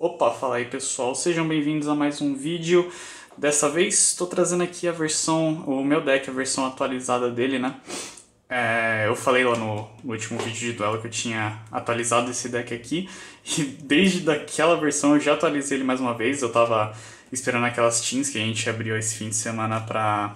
Opa, fala aí pessoal, sejam bem-vindos a mais um vídeo. Dessa vez estou trazendo aqui a versão, o meu deck, a versão atualizada dele, né? Eu falei lá no último vídeo de duelo que eu tinha atualizado esse deck aqui, e desde daquela versão eu já atualizei ele mais uma vez. Eu tava esperando aquelas teams que a gente abriu esse fim de semana pra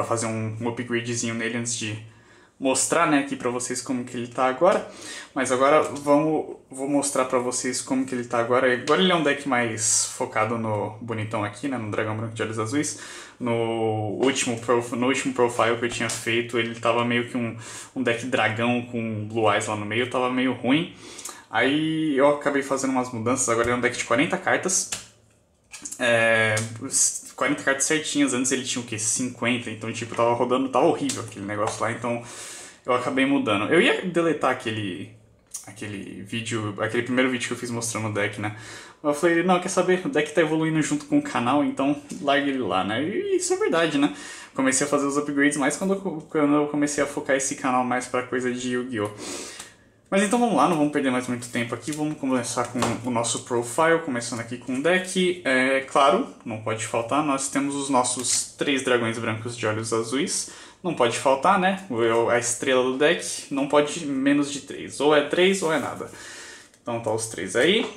fazer um upgradezinho nele antes de mostrar, né, aqui pra vocês como que ele tá agora. Mas agora vou mostrar pra vocês como que ele tá agora. Agora ele é um deck mais focado no bonitão aqui, né, no dragão branco de olhos azuis. No último profile que eu tinha feito, ele tava meio que um deck dragão com blue eyes lá no meio, tava meio ruim. Aí eu acabei fazendo umas mudanças, agora ele é um deck de 40 cartas. 40 cartas certinhas, antes ele tinha o que? 50, então tipo, tava rodando, tava horrível aquele negócio lá, então eu acabei mudando. Eu ia deletar aquele primeiro vídeo que eu fiz mostrando o deck, né? Eu falei, não, quer saber, o deck tá evoluindo junto com o canal, então largue ele lá, né? E isso é verdade, né? Comecei a fazer os upgrades mais quando eu comecei a focar esse canal mais pra coisa de Yu-Gi-Oh! Mas então vamos lá, não vamos perder mais muito tempo aqui, vamos começar com o nosso profile, começando aqui com o deck. Claro, não pode faltar, nós temos os nossos 3 dragões brancos de olhos azuis. Não pode faltar, né? A estrela do deck não pode menos de 3, ou é 3 ou é nada. Então tá os 3 aí.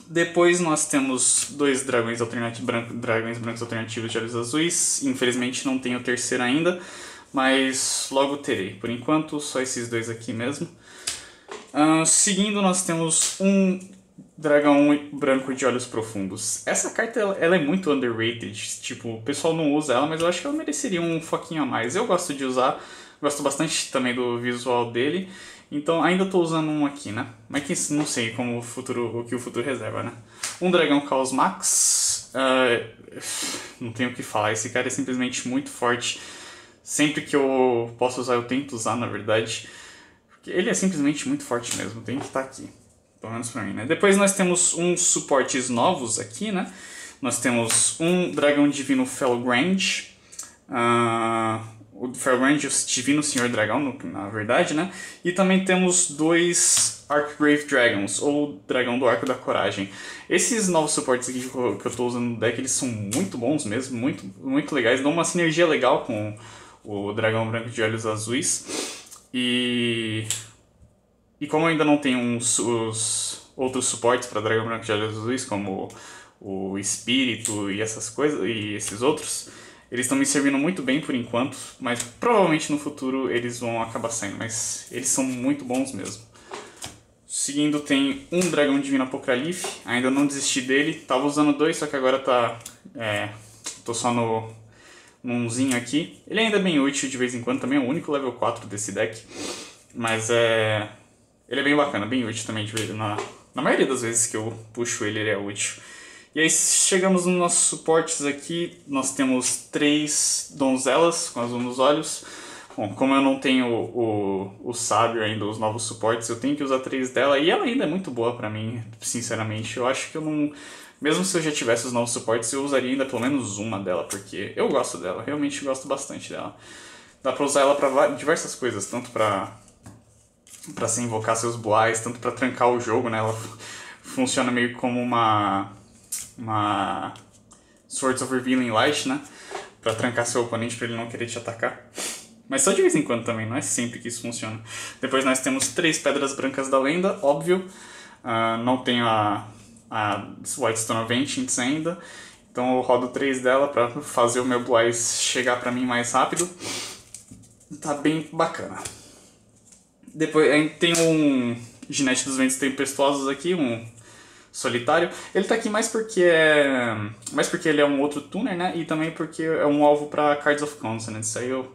Depois nós temos 2 dragões brancos alternativos de olhos azuis. Infelizmente não tenho o terceiro ainda, mas logo terei. Por enquanto, só esses 2 aqui mesmo. Seguindo, nós temos um dragão branco de olhos profundos. Essa carta ela é muito underrated, tipo, o pessoal não usa ela, mas eu acho que ela mereceria um foquinho a mais. Eu gosto de usar, gosto bastante também do visual dele, então ainda estou usando um aqui, né? Mas que não sei como o que o futuro reserva, né? Um dragão Chaos Max, não tenho o que falar, esse cara é simplesmente muito forte. Sempre que eu posso usar, eu tento usar, na verdade. Ele é simplesmente muito forte mesmo, tem que estar aqui. Pelo menos pra mim, né? Depois nós temos uns suportes novos aqui, né? Nós temos um dragão divino Felgrand. O Felgrand, o divino senhor dragão, na verdade, né? E também temos 2 Archgrave Dragons, ou dragão do arco da coragem. Esses novos suportes aqui que eu tô usando no deck, eles são muito bons mesmo, muito, muito legais. Dão uma sinergia legal com o dragão branco de olhos azuis. E como eu ainda não tenho os outros suportes para dragão branco de olhos azuis, como o espírito e essas coisas, e esses outros, eles estão me servindo muito bem por enquanto, mas provavelmente no futuro eles vão acabar saindo, mas eles são muito bons mesmo. Seguindo tem um dragão divino Apocalipse, ainda não desisti dele, tava usando 2, só que agora tô só no umzinho aqui. Ele ainda é bem útil de vez em quando, também é o único level 4 desse deck. Mas ele é bem bacana, bem útil também de vez. Na maioria das vezes que eu puxo ele é útil. E aí chegamos nos nossos suportes aqui. Nós temos 3 donzelas com azul nos olhos. Bom, como eu não tenho o sábio ainda, os novos suportes, eu tenho que usar 3 dela. E ela ainda é muito boa pra mim, sinceramente. Eu acho que eu não... Mesmo se eu já tivesse os novos suportes, eu usaria ainda pelo menos uma dela, porque eu gosto dela, realmente gosto bastante dela. Dá pra usar ela pra diversas coisas, tanto pra você invocar seus boais, tanto pra trancar o jogo, né? Ela funciona meio como uma Swords of Revealing Light, né? Pra trancar seu oponente pra ele não querer te atacar. Mas só de vez em quando também, não é sempre que isso funciona. Depois nós temos 3 pedras brancas da lenda, óbvio. Não tenho a Whitestone of Ancients ainda, então eu rodo 3 dela pra fazer o meu Blue Eyes chegar pra mim mais rápido. Tá bem bacana. Depois tem um Ginete dos Ventos Tempestuosos aqui, um solitário. Ele tá aqui mais porque ele é um outro tuner, né? E também porque é um alvo pra Cards of Consonance. Aí eu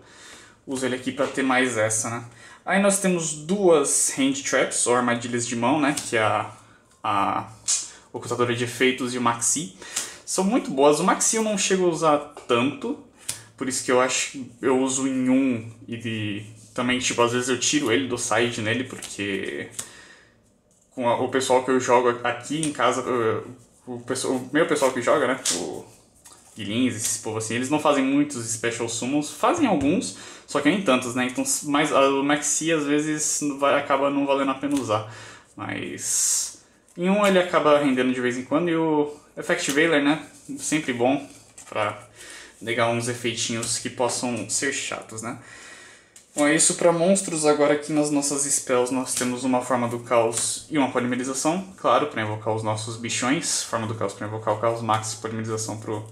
uso ele aqui pra ter mais essa, né? Aí nós temos 2 Hand Traps, ou armadilhas de mão, né? Que é a Ocultadora de Efeitos e o Maxi. São muito boas. O Maxi eu não chego a usar tanto, por isso que eu uso em um e também, tipo, às vezes eu tiro ele do side nele, porque com o pessoal que eu jogo aqui em casa, o meu pessoal que joga, né, o Guilins, esse povo assim, eles não fazem muitos Special Summons, fazem alguns, só que nem tantos, né, então o Maxi às vezes acaba não valendo a pena usar, mas Em um ele acaba rendendo de vez em quando, e o Effect Veiler, né? Sempre bom pra negar uns efeitinhos que possam ser chatos, né? Bom, é isso para monstros. Agora aqui nas nossas spells nós temos uma forma do caos e uma polimerização, claro, para invocar os nossos bichões. Forma do caos para invocar o caos max, polimerização pro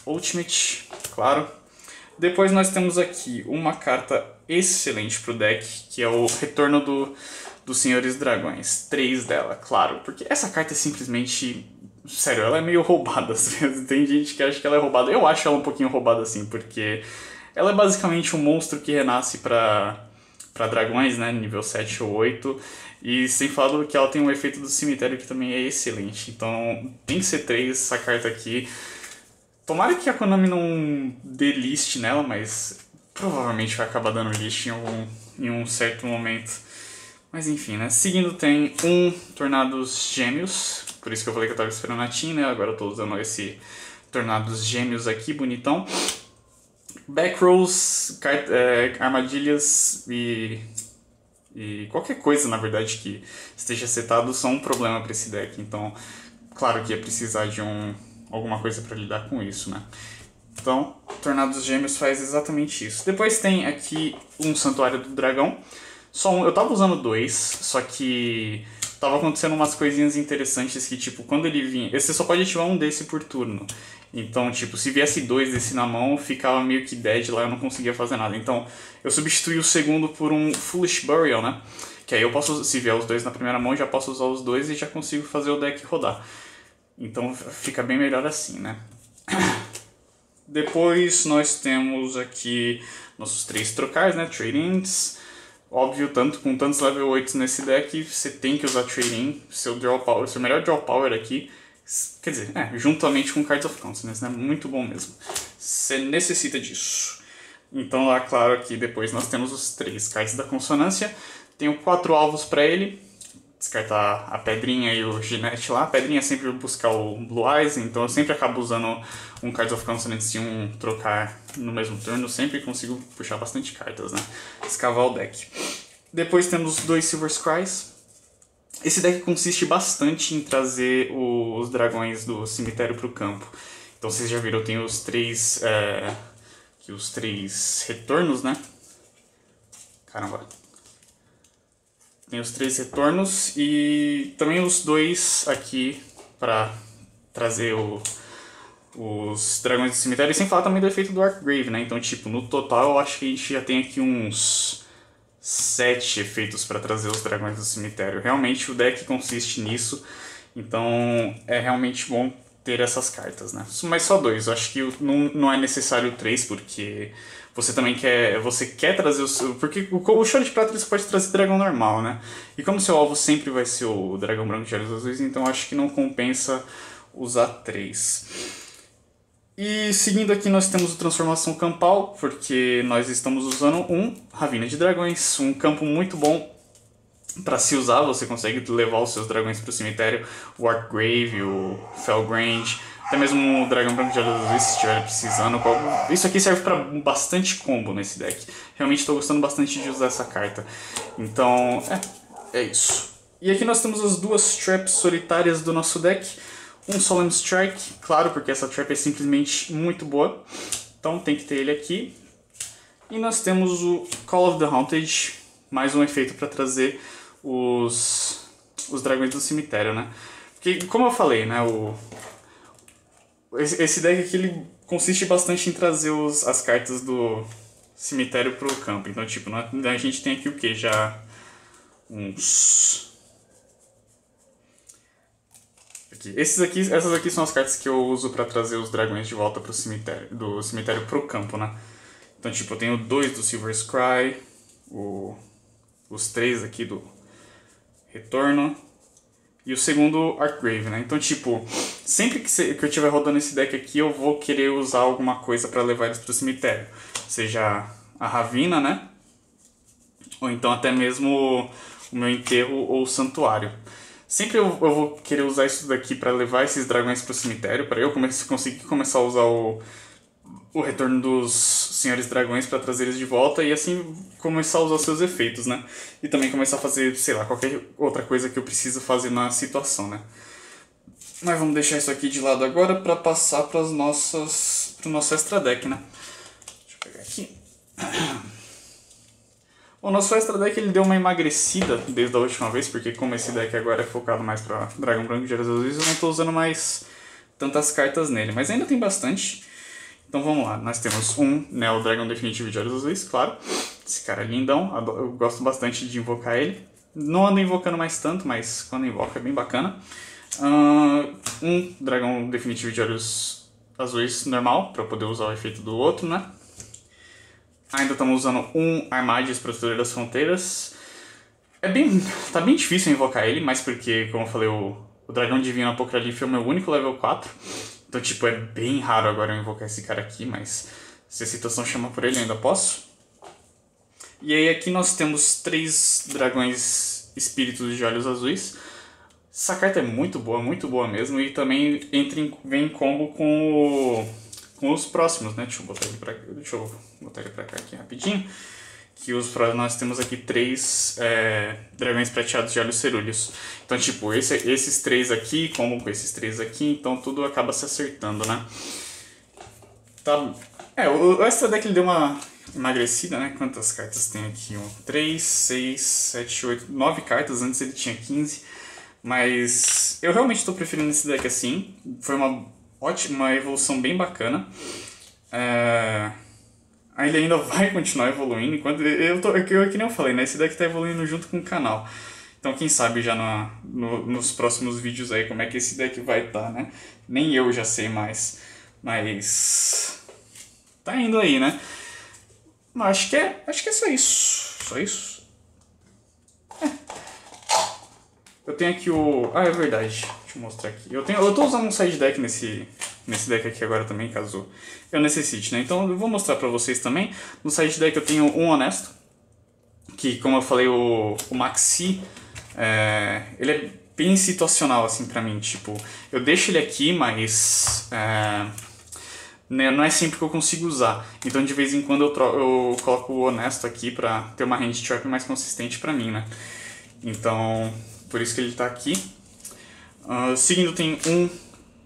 ultimate, claro. Depois nós temos aqui uma carta excelente pro deck, que é o Retorno dos Senhores Dragões. 3 dela, claro, porque essa carta é simplesmente... Sério, ela é meio roubada às vezes. Tem gente que acha que ela é roubada. Eu acho ela um pouquinho roubada assim, porque ela é basicamente um monstro que renasce pra dragões, né, nível 7 ou 8. E sem falar que ela tem um efeito do cemitério que também é excelente. Então tem que ser 3 essa carta aqui. Tomara que a Konami não dê list nela, mas provavelmente vai acabar dando list em um certo momento. Mas enfim, né? Seguindo tem um Tornados Gêmeos, por isso que eu falei que eu tava esperando a Team, né? Agora eu tô usando esse Tornados Gêmeos aqui, bonitão. Backrolls, armadilhas e qualquer coisa, na verdade, que esteja setado são um problema para esse deck. Então, claro que ia precisar de alguma coisa para lidar com isso, né? Então, Tornados Gêmeos faz exatamente isso. Depois tem aqui um Santuário do Dragão. Só um, eu tava usando 2, só que tava acontecendo umas coisinhas interessantes que, tipo, quando ele vinha... Você só pode ativar um desse por turno. Então, tipo, se viesse 2 desse na mão, ficava meio que dead lá, eu não conseguia fazer nada. Então, eu substituí o segundo por um Foolish Burial, né? Que aí eu posso, se vier os 2 na primeira mão, já posso usar os 2 e já consigo fazer o deck rodar. Então, fica bem melhor assim, né? Depois nós temos aqui nossos 3 trocais, né? Trade-ins. Óbvio, com tantos level 8 nesse deck, você tem que usar Trade-in, seu melhor draw power aqui. Quer dizer, juntamente com Cards of Consonance, né? Muito bom mesmo. Você necessita disso. Então lá, claro, aqui depois nós temos os 3 cards da consonância. Tenho 4 alvos para ele. Descartar a pedrinha e o ginete lá. A pedrinha é sempre buscar o Blue Eyes, então eu sempre acabo usando um Cards of Consonance e um trocar no mesmo turno. Sempre consigo puxar bastante cartas, né? Escavar o deck. Depois temos 2 Silver Scries. Esse deck consiste bastante em trazer os dragões do cemitério para o campo. Então vocês já viram, eu tenho os 3 retornos, né? Caramba. Tem os 3 retornos e também os 2 aqui para trazer os dragões do cemitério. E sem falar também do efeito do Archgrave, né? Então, tipo, no total eu acho que a gente já tem aqui uns 7 efeitos para trazer os dragões do cemitério. Realmente o deck consiste nisso, então é realmente bom ter essas cartas, né? Mas só 2, eu acho que não é necessário 3, porque você também quer trazer porque o Choro de Prata você pode trazer dragão normal, né? E como seu alvo sempre vai ser o dragão branco de olhos azuis, então eu acho que não compensa usar 3. E seguindo aqui nós temos o Transformação Campal, porque nós estamos usando um Ravina de Dragões, um campo muito bom para se usar. Você consegue levar os seus dragões para o cemitério, o Archgrave, o Felgrange, até mesmo o Dragão Branco de Olhos Azuis se estiver precisando. Isso aqui serve para bastante combo nesse deck. Realmente estou gostando bastante de usar essa carta. Então, é isso. E aqui nós temos as 2 traps solitárias do nosso deck. Um Solemn Strike, claro, porque essa trap é simplesmente muito boa. Então tem que ter ele aqui. E nós temos o Call of the Haunted, mais um efeito para trazer os dragões do cemitério, né? Porque, como eu falei, né, esse deck aqui ele consiste bastante em trazer as cartas do cemitério pro campo. Então, tipo, a gente tem aqui o que? Já uns... Essas aqui são as cartas que eu uso pra trazer os dragões de volta do cemitério pro campo, né? Então, tipo, eu tenho 2 do Silver Scry, os 3 aqui do Retorno e o segundo Archgrave, né? Então, tipo, sempre que eu estiver rodando esse deck aqui, eu vou querer usar alguma coisa pra levar eles pro cemitério. Seja a Ravina, né? Ou então até mesmo o meu enterro ou o santuário. Sempre eu vou querer usar isso daqui para levar esses dragões pro cemitério, para eu conseguir começar a usar o o retorno dos Senhores Dragões para trazer eles de volta e assim começar a usar seus efeitos, né? E também começar a fazer, sei lá, qualquer outra coisa que eu preciso fazer na situação, né? Mas vamos deixar isso aqui de lado agora para passar para pro nosso extra deck, né? Deixa eu pegar aqui. O nosso extra deck ele deu uma emagrecida desde a última vez, porque como esse deck agora é focado mais para Dragão Branco de Olhos Azuis, eu não estou usando mais tantas cartas nele, mas ainda tem bastante. Então vamos lá, nós temos um Neo Dragon Definitivo de Olhos Azuis, claro. Esse cara é lindão, eu gosto bastante de invocar ele. Não ando invocando mais tanto, mas quando invoca é bem bacana. Um Dragão Definitivo de Olhos Azuis normal, para poder usar o efeito do outro, né? Ainda estamos usando um Armades Protetor das Fronteiras. Tá bem difícil invocar ele, mas porque, como eu falei, o Dragão Divino Apocalipse é o meu único level 4. Então, tipo, é bem raro agora eu invocar esse cara aqui, mas se a situação chama por ele, eu ainda posso. E aí aqui nós temos 3 Dragões Espíritos de Olhos Azuis. Essa carta é muito boa mesmo, e também vem em combo com os próximos, né? Deixa eu botar ele pra cá aqui rapidinho. Que nós temos aqui 3 dragões prateados de olhos cerúleos. Então, tipo, esses 3 aqui, como com esses 3 aqui, então tudo acaba se acertando, né? Tá. O extra deck ele deu uma emagrecida, né? Quantas cartas tem aqui? 3, 6, 7, 8, 9 cartas. Antes ele tinha 15. Mas eu realmente estou preferindo esse deck assim. Foi uma evolução bem bacana. Ele ainda vai continuar evoluindo, enquanto que nem eu falei, né? Esse deck tá evoluindo junto com o canal. Então quem sabe já nos próximos vídeos aí como é que esse deck vai estar, né? Nem eu já sei mais, mas tá indo aí, né? Mas acho que é só isso. Só isso. Eu tenho aqui é verdade. Deixa eu mostrar aqui. Eu tô usando um side deck nesse deck aqui agora também, caso eu necessite, né? Então eu vou mostrar pra vocês também. No side deck eu tenho um Honesto, que como eu falei, o Maxi, ele é bem situacional, assim, pra mim. Tipo, eu deixo ele aqui, mas não é sempre que eu consigo usar. Então de vez em quando eu coloco o Honesto aqui pra ter uma hand trap mais consistente pra mim, né? Então, por isso que ele tá aqui. Seguindo tem um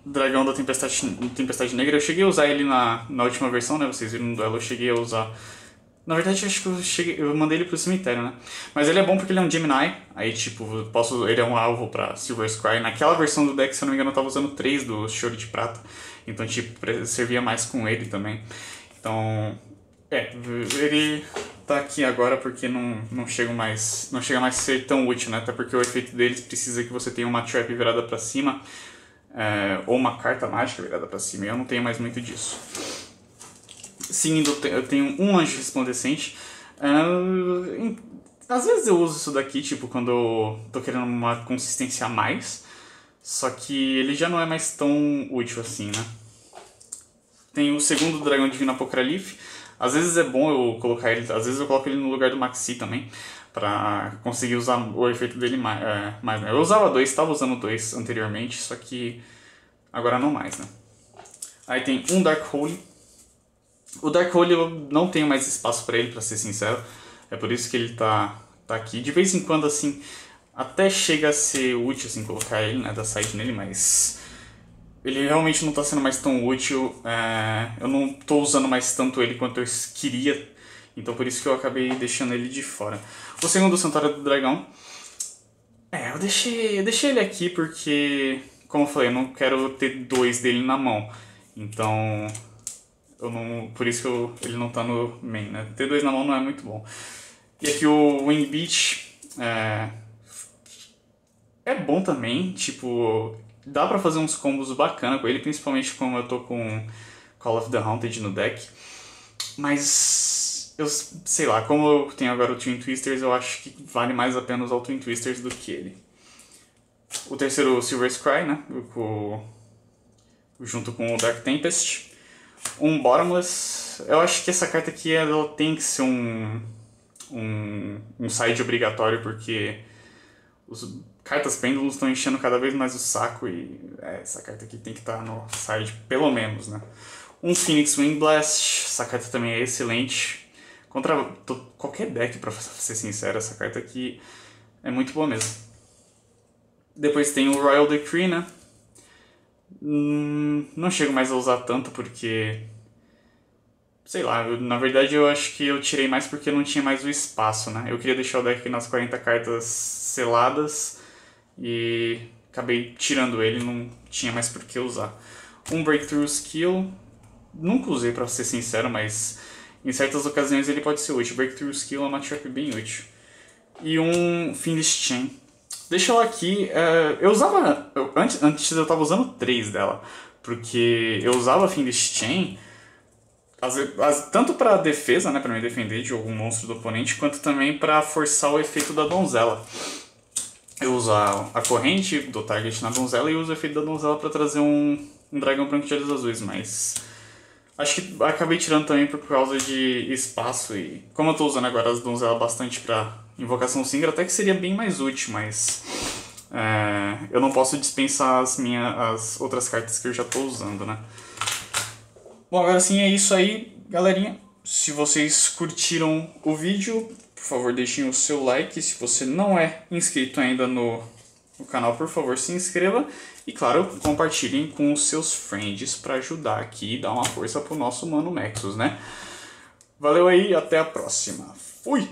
Dragão da Tempestade Negra. Eu cheguei a usar ele na última versão, né? Vocês viram no duelo, eu cheguei a usar. Na verdade, acho que eu mandei ele pro cemitério, né? Mas ele é bom porque ele é um Gemini. Aí, tipo, ele é um alvo pra Silver Scry. Naquela versão do deck, se eu não me engano, eu tava usando 3 do Choro de Prata. Então, tipo, servia mais com ele também. Então, ele tá aqui agora porque não chega mais a ser tão útil, né? Até porque o efeito deles precisa que você tenha uma trap virada pra cima. Ou uma carta mágica virada pra cima, e eu não tenho mais muito disso. Seguindo, eu tenho um Anjo Resplandecente. Às vezes eu uso isso daqui, tipo, quando eu tô querendo uma consistência a mais. Só que ele já não é mais tão útil assim, né? Tem o segundo Dragão Divino Apocalipse. Às vezes é bom eu colocar ele, às vezes eu coloco ele no lugar do Maxi também, pra conseguir usar o efeito dele mais. Eu usava 2, estava usando 2 anteriormente, só que agora não mais, né? Aí tem um Dark Hole. O Dark Hole eu não tenho mais espaço pra ele, pra ser sincero. É por isso que ele tá aqui. De vez em quando, assim, até chega a ser útil, assim, colocar ele, né, da side nele, mas ele realmente não tá sendo mais tão útil. Eu não tô usando mais tanto ele quanto eu queria. Então por isso que eu acabei deixando ele de fora. O segundo Santuário do Dragão. Eu deixei ele aqui porque, como eu falei, eu não quero ter 2 dele na mão. Então, por isso que ele não tá no main, né? Ter 2 na mão não é muito bom. E aqui o Wing Beach é bom também, tipo, dá pra fazer uns combos bacana com ele, principalmente como eu tô com Call of the Haunted no deck. Mas, eu sei lá, como eu tenho agora o Twin Twisters, eu acho que vale mais a pena usar o Twin Twisters do que ele. O terceiro, Silver Scry, né, junto com o Dark Tempest. Um Bottomless. Eu acho que essa carta aqui ela tem que ser um side obrigatório, porque os cartas pêndulos estão enchendo cada vez mais o saco e essa carta aqui tem que estar no side, pelo menos, né? Um Phoenix Wind Blast, essa carta também é excelente. Contra qualquer deck, pra ser sincero, essa carta aqui é muito boa mesmo. Depois tem o Royal Decree, né? Não chego mais a usar tanto porque... Sei lá, na verdade eu acho que eu tirei mais porque não tinha mais o espaço, né? Eu queria deixar o deck nas 40 cartas seladas e acabei tirando ele, não tinha mais por que usar. Um Breakthrough Skill, nunca usei pra ser sincero, mas em certas ocasiões ele pode ser útil. Breakthrough Skill é uma trap bem útil. E um Fiendish Chain. Deixa eu aqui, eu usava, antes eu tava usando 3 dela, porque eu usava Fiendish Chain tanto para defesa, né, para me defender de algum monstro do oponente, quanto também para forçar o efeito da donzela. Eu uso a corrente do target na donzela e uso o efeito da donzela para trazer um dragão branco de olhos azuis, mas acho que acabei tirando também por causa de espaço e como eu estou usando agora as donzelas bastante para invocação Syngra, até que seria bem mais útil, mas eu não posso dispensar as outras cartas que eu já estou usando, né? Bom, agora sim é isso aí, galerinha. Se vocês curtiram o vídeo, por favor deixem o seu like. Se você não é inscrito ainda no canal, por favor se inscreva. E claro, compartilhem com os seus friends para ajudar aqui e dar uma força pro nosso mano Nexus, né? Valeu aí, até a próxima. Fui!